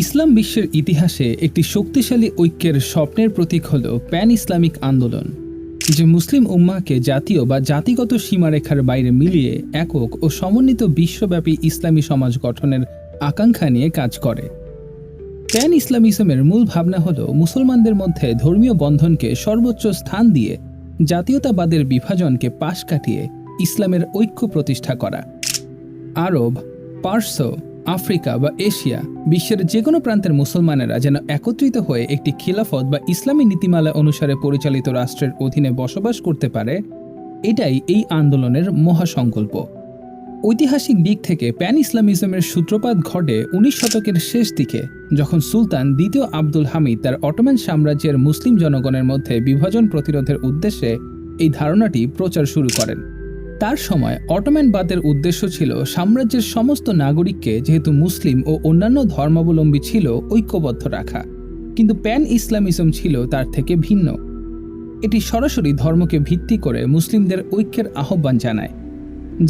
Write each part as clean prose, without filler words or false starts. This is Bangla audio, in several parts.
ইসলাম বিশ্বের ইতিহাসে একটি শক্তিশালী ঐক্যের স্বপ্নের প্রতীক হল প্যান ইসলামিক আন্দোলন, যে মুসলিম উম্মাহকে জাতীয় বা জাতিগত সীমারেখার বাইরে মিলিয়ে একক ও সমন্বিত বিশ্বব্যাপী ইসলামী সমাজ গঠনের আকাঙ্ক্ষা নিয়ে কাজ করে। প্যান ইসলামিজমের মূল ভাবনা হল মুসলমানদের মধ্যে ধর্মীয় বন্ধনকে সর্বোচ্চ স্থান দিয়ে জাতীয়তাবাদের বিভাজনকে পাশ কাটিয়ে ইসলামের ঐক্য প্রতিষ্ঠা করা। আরব, পার্শ্ব, আফ্রিকা বা এশিয়া বিশ্বের যে কোনো প্রান্তের মুসলমানেরা যেন একত্রিত হয়ে একটি খিলাফত বা ইসলামী নীতিমালা অনুসারে পরিচালিত রাষ্ট্রের অধীনে বসবাস করতে পারে, এটাই এই আন্দোলনের মহাসংকল্প। ঐতিহাসিক দিক থেকে প্যান ইসলামিজমের সূত্রপাত ঘটে 19 শতকের শেষ দিকে, যখন সুলতান দ্বিতীয় আব্দুল হামিদ তার অটোমান সাম্রাজ্যের মুসলিম জনগণের মধ্যে বিভাজন প্রতিরোধের উদ্দেশ্যে এই ধারণাটি প্রচার শুরু করেন। তার সময় অটোম্যানবাদের উদ্দেশ্য ছিল সাম্রাজ্যের সমস্ত নাগরিককে, যেহেতু মুসলিম ও অন্যান্য ধর্মাবলম্বী ছিল, ঐক্যবদ্ধ রাখা। কিন্তু প্যান ইসলামিজম ছিল তার থেকে ভিন্ন। এটি সরাসরি ধর্মকে ভিত্তি করে মুসলিমদের ঐক্যের আহ্বান জানায়।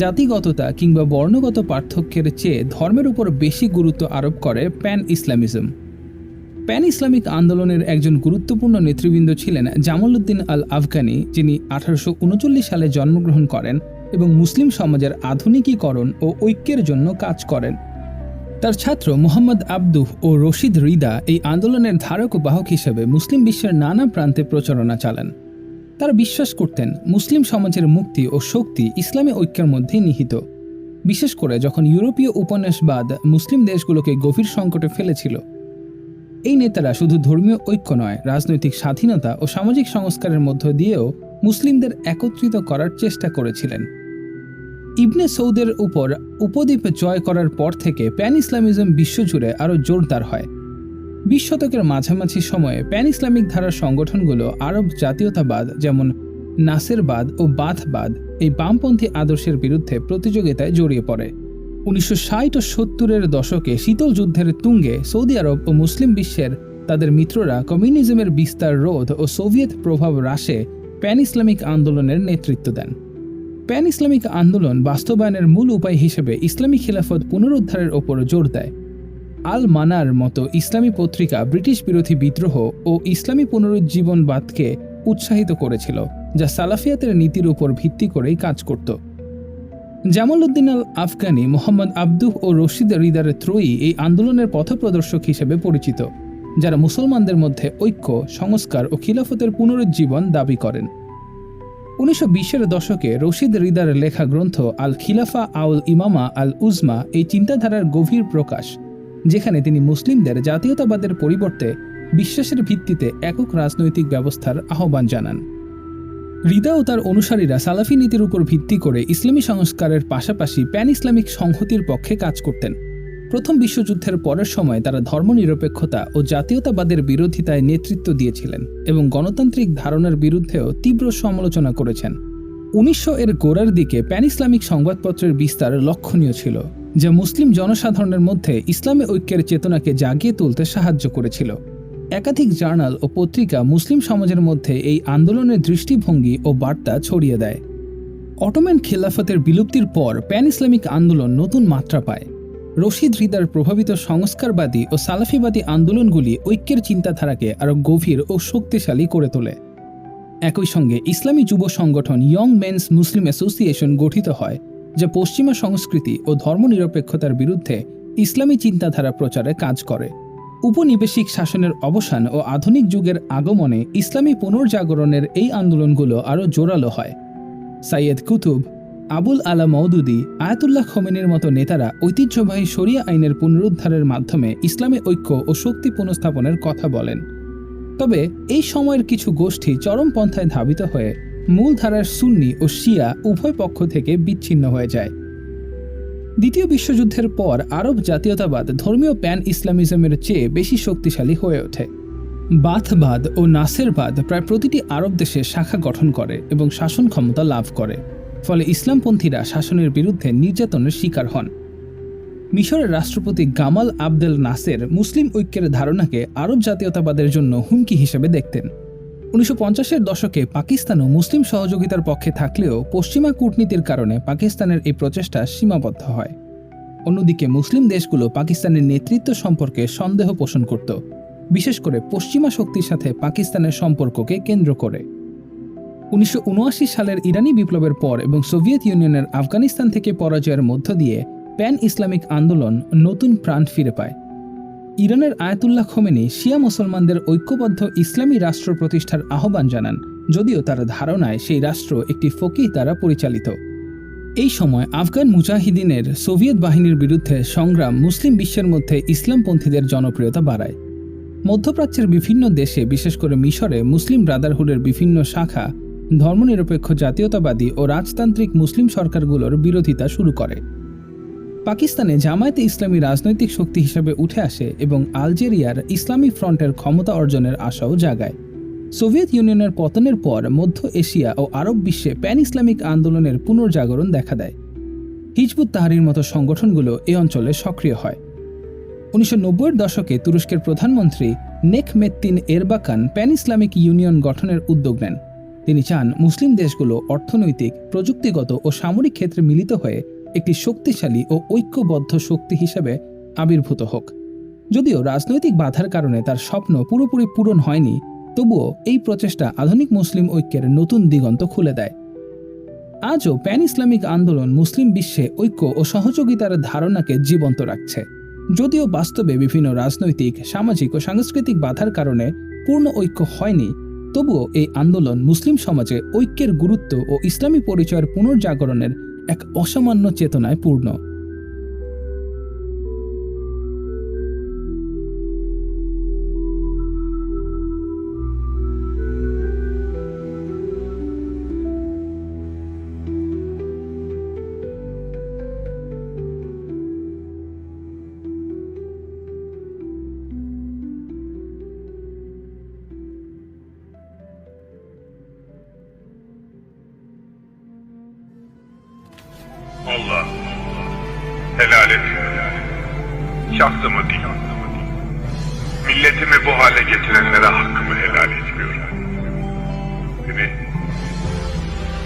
জাতিগততা কিংবা বর্ণগত পার্থক্যের চেয়ে ধর্মের উপর বেশি গুরুত্ব আরোপ করে প্যান ইসলামিজম। প্যান ইসলামিক আন্দোলনের একজন গুরুত্বপূর্ণ নেতৃবৃন্দ ছিলেন জামালউদ্দিন আল আফগানি, যিনি 1839 সালে জন্মগ্রহণ করেন এবং মুসলিম সমাজের আধুনিকীকরণ ও ঐক্যের জন্য কাজ করেন। তার ছাত্র মুহাম্মদ আবদুহ ও রশিদ রিদা এই আন্দোলনের ধারক ও বাহক হিসেবে মুসলিম বিশ্বের নানা প্রান্তে প্রচারণা চালান। তারা বিশ্বাস করতেন মুসলিম সমাজের মুক্তি ও শক্তি ইসলামী ঐক্যের মধ্যেই নিহিত, বিশেষ করে যখন ইউরোপীয় উপন্যাসবাদ মুসলিম দেশগুলোকে গভীর সংকটে ফেলেছিল। এই নেতারা শুধু ধর্মীয় ঐক্য নয়, রাজনৈতিক স্বাধীনতা ও সামাজিক সংস্কারের মধ্য দিয়েও মুসলিমদের একত্রিত করার চেষ্টা করেছিলেন। ইবনে সৌদের উপর উপদ্বীপ জয় করার পর থেকে প্যান ইসলামিজম বিশ্বজুড়ে আরও জোরদার হয়। 20 শতকের মাঝামাঝি সময়ে প্যান ইসলামিক ধারার সংগঠনগুলো আরব জাতীয়তাবাদ, যেমন নাসেরবাদ ও বাথবাদ, এই বামপন্থী আদর্শের বিরুদ্ধে প্রতিযোগিতায় জড়িয়ে পড়ে। 1960 ও 70-এর দশকে শীতল যুদ্ধের তুঙ্গে সৌদি আরব ও মুসলিম বিশ্বের তাদের মিত্ররা কমিউনিজমের বিস্তার রোধ ও সোভিয়েত প্রভাব হ্রাসে প্যান ইসলামিক আন্দোলনের নেতৃত্ব দেন। প্যান ইসলামিক আন্দোলন বাস্তবায়নের মূল উপায় হিসেবে ইসলামী খিলাফত পুনরুদ্ধারের ওপর জোর দেয়। আল মানার মতো ইসলামী পত্রিকা ব্রিটিশ বিরোধী বিদ্রোহ ও ইসলামী পুনরুজ্জীবনবাদকে উৎসাহিত করেছিল, যা সালাফিয়াতের নীতির উপর ভিত্তি করেই কাজ করত। জামালউদ্দিন আল আফগানি, মোহাম্মদ আবদুহ ও রশিদ রিদার ত্রয়ী এই আন্দোলনের পথপ্রদর্শক হিসেবে পরিচিত, যারা মুসলমানদের মধ্যে ঐক্য, সংস্কার ও খিলাফতের পুনরুজ্জীবন দাবি করেন। 1920-এর দশকে রশিদ রিদার লেখা গ্রন্থ আল খিলাফা আউল ইমামা আল উজমা এই চিন্তাধারার গভীর প্রকাশ, যেখানে তিনি মুসলিমদের জাতীয়তাবাদের পরিবর্তে বিশ্বাসের ভিত্তিতে একক রাজনৈতিক ব্যবস্থার আহ্বান জানান। রিদা ও তার অনুসারীরা সালাফি নীতির উপর ভিত্তি করে ইসলামী সংস্কারের পাশাপাশি প্যান ইসলামিক সংহতির পক্ষে কাজ করতেন। প্রথম বিশ্বযুদ্ধের পরের সময় তারা ধর্মনিরপেক্ষতা ও জাতীয়তাবাদের বিরোধিতায় নেতৃত্ব দিয়েছিলেন এবং গণতান্ত্রিক ধারণার বিরুদ্ধেও তীব্র সমালোচনা করেছেন। 1900-এর গোড়ার দিকে প্যান ইসলামিক সংবাদপত্রের বিস্তার লক্ষণীয় ছিল, যা মুসলিম জনসাধারণের মধ্যে ইসলামী ঐক্যের চেতনাকে জাগিয়ে তুলতে সাহায্য করেছিল। একাধিক জার্নাল ও পত্রিকা মুসলিম সমাজের মধ্যে এই আন্দোলনের দৃষ্টিভঙ্গি ও বার্তা ছড়িয়ে দেয়। অটোম্যান খিলাফতের বিলুপ্তির পর প্যান ইসলামিক আন্দোলন নতুন মাত্রা পায়। রশিদ রিদার প্রভাবিত সংস্কারবাদী ও সালাফিবাদী আন্দোলনগুলি ঐক্যের চিন্তাধারাকে আরও গভীর ও শক্তিশালী করে তোলে। একই সঙ্গে ইসলামী যুব সংগঠন ইয়ং মেন্স মুসলিম অ্যাসোসিয়েশন গঠিত হয়, যা পশ্চিমা সংস্কৃতি ও ধর্মনিরপেক্ষতার বিরুদ্ধে ইসলামী চিন্তাধারা প্রচারে কাজ করে। উপনিবেশিক শাসনের অবসান ও আধুনিক যুগের আগমনে ইসলামী পুনর্জাগরণের এই আন্দোলনগুলো আরও জোরালো হয়। সাইয়েদ কুতুব, আবুল আলা মওদুদি, আয়াতুল্লাহ খোমেনির মতো নেতারা ঐতিহ্যবাহী শরিয়া আইনের পুনরুদ্ধারের মাধ্যমে ইসলামী ঐক্য ও শক্তি পুনঃস্থাপনের কথা বলেন। তবে এই সময়ের কিছু গোষ্ঠী চরমপন্থায় ধাবিত হয়ে মূলধারার সুন্নি ও শিয়া উভয় পক্ষ থেকে বিচ্ছিন্ন হয়ে যায়। দ্বিতীয় বিশ্বযুদ্ধের পর আরব জাতীয়তাবাদ ধর্মীয় প্যান ইসলামিজমের চেয়ে বেশি শক্তিশালী হয়ে ওঠে। বাথবাদ ও নাসেরবাদ প্রায় প্রতিটি আরব দেশে শাখা গঠন করে এবং শাসন ক্ষমতা লাভ করে, ফলে ইসলামপন্থীরা শাসনের বিরুদ্ধে নির্যাতনের শিকার হন। মিশরের রাষ্ট্রপতি গামাল আবদেল নাসের মুসলিম ঐক্যের ধারণাকে আরব জাতীয়তাবাদের জন্য হুমকি হিসেবে দেখতেন। 1950-এর দশকে পাকিস্তানও মুসলিম সহযোগিতার পক্ষে থাকলেও পশ্চিমা কূটনীতির কারণে পাকিস্তানের এই প্রচেষ্টা সীমাবদ্ধ হয়। অন্যদিকে মুসলিম দেশগুলো পাকিস্তানের নেতৃত্ব সম্পর্কে সন্দেহ পোষণ করত, বিশেষ করে পশ্চিমা শক্তির সাথে পাকিস্তানের সম্পর্ককে কেন্দ্র করে। 1979 সালের ইরানি বিপ্লবের পর এবং সোভিয়েত ইউনিয়নের আফগানিস্তান থেকে পরাজয়ের মধ্য দিয়ে প্যান ইসলামিক আন্দোলন নতুন প্রাণ ফিরে পায়। ইরানের আয়াতুল্লাহ খোমেনি শিয়া মুসলমানদের ঐক্যবদ্ধ ইসলামী রাষ্ট্র প্রতিষ্ঠার আহ্বান জানান, যদিও তার ধারণায় সেই রাষ্ট্র একটি ফকিহ দ্বারা পরিচালিত। এই সময় আফগান মুজাহিদিনের সোভিয়েত বাহিনীর বিরুদ্ধে সংগ্রাম মুসলিম বিশ্বের মধ্যে ইসলামপন্থীদের জনপ্রিয়তা বাড়ায়। মধ্যপ্রাচ্যের বিভিন্ন দেশে, বিশেষ করে মিশরে, মুসলিম ব্রাদারহুডের বিভিন্ন শাখা ধর্মনিরপেক্ষ জাতীয়তাবাদী ও রাজতান্ত্রিক মুসলিম সরকারগুলোর বিরোধিতা শুরু করে। পাকিস্তানে জামায়াতে ইসলামী রাজনৈতিক শক্তি হিসেবে উঠে আসে এবং আলজেরিয়ার ইসলামী ফ্রন্টের ক্ষমতা অর্জনের আশাও জাগায়। সোভিয়েত ইউনিয়নের পতনের পর মধ্য এশিয়া ও আরব বিশ্বে প্যান ইসলামিক আন্দোলনের পুনর্জাগরণ দেখা দেয়। হিজবুত তাহরির মতো সংগঠনগুলো এ অঞ্চলে সক্রিয় হয়। 1990-এর দশকে তুরস্কের প্রধানমন্ত্রী নেকমেত্তিন এরবাকান প্যান ইসলামিক ইউনিয়ন গঠনের উদ্যোগ নেন। তিনি চান মুসলিম দেশগুলো অর্থনৈতিক, প্রযুক্তিগত ও সামরিক ক্ষেত্রে মিলিত হয়ে একটি শক্তিশালী ও ঐক্যবদ্ধ শক্তি হিসেবে আবির্ভূত হোক। যদিও রাজনৈতিক বাধার কারণে তার স্বপ্ন পুরোপুরি পূরণ হয়নি, তবুও এই প্রচেষ্টা আধুনিক মুসলিম ঐক্যের নতুন দিগন্ত খুলে দেয়। আজও প্যান ইসলামিক আন্দোলন মুসলিম বিশ্বে ঐক্য ও সহযোগিতার ধারণাকে জীবন্ত রাখছে। যদিও বাস্তবে বিভিন্ন রাজনৈতিক, সামাজিক ও সাংস্কৃতিক বাধার কারণে পূর্ণ ঐক্য হয়নি, তবুও এই আন্দোলন মুসলিম সমাজে ঐক্যের গুরুত্ব ও ইসলামী পরিচয়ের পুনর্জাগরণের এক অসামান্য চেতনায় পূর্ণ। Allah helal et. Şahsımı değil, milletimi bu hale getirenlere hakkımı helal etmiyorum.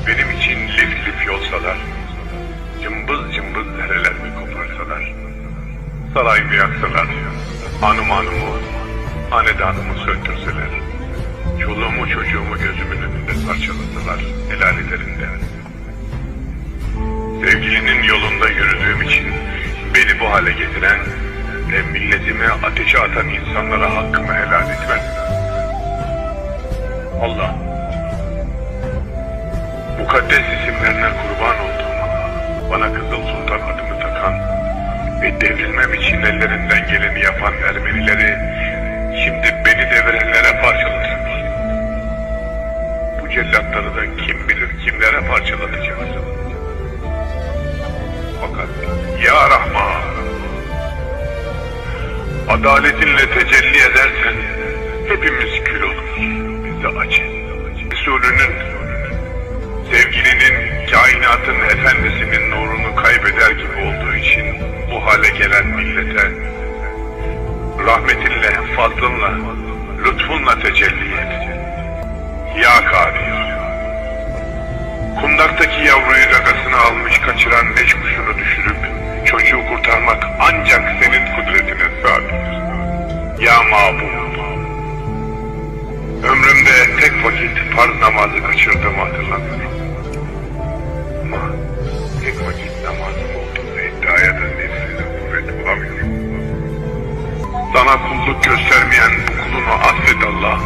Benim için lif lif yolsalar, cımbız cımbız derelerimi koparsalar, sarayımı yaksalar, hanımı, hanedanımı söndürseler, çoluğumu çocuğumu gözümün önünde parçalasalar, helal ederim de. Sevgilinin yolunda yürüdüğüm için beni bu hale getiren ve milletimi ateşe atan insanlara hakkımı helal etmem. Allah, mukaddes isimlerine kurban olduğuma, bana Kızıl Sultan adımı takan ve devrilmem için ellerinden geleni yapan Ermenileri şimdi beni devirenlere parçalasın. Bu cellatları da kim bilir kimlere parçalatacağız. Fakat ya Rahman, adaletinle tecelli edersen hepimiz kül oluruz, biz de acı. Resulünün, sevgilinin, kainatın efendisinin nurunu kaybeder gibi olduğu için bu hale gelen millete rahmetinle, fazlınla, lütfunla tecelli et. Ya Kadir, kundaktaki yavruyu gagasına almış kaçıran beş kuşunu düşürüp çocuğu kurtarmak ancak senin kudretine sahiptir. Ya Mabud, ömrümde tek vakit farz namazı kaçırdığımı hatırlamıyorum. Ama tek vakit namazım olduğunu iddiaya da nefsine kuvvet bulamıyorum. Sana kulluk göstermeyen bu kulunu affet Allah.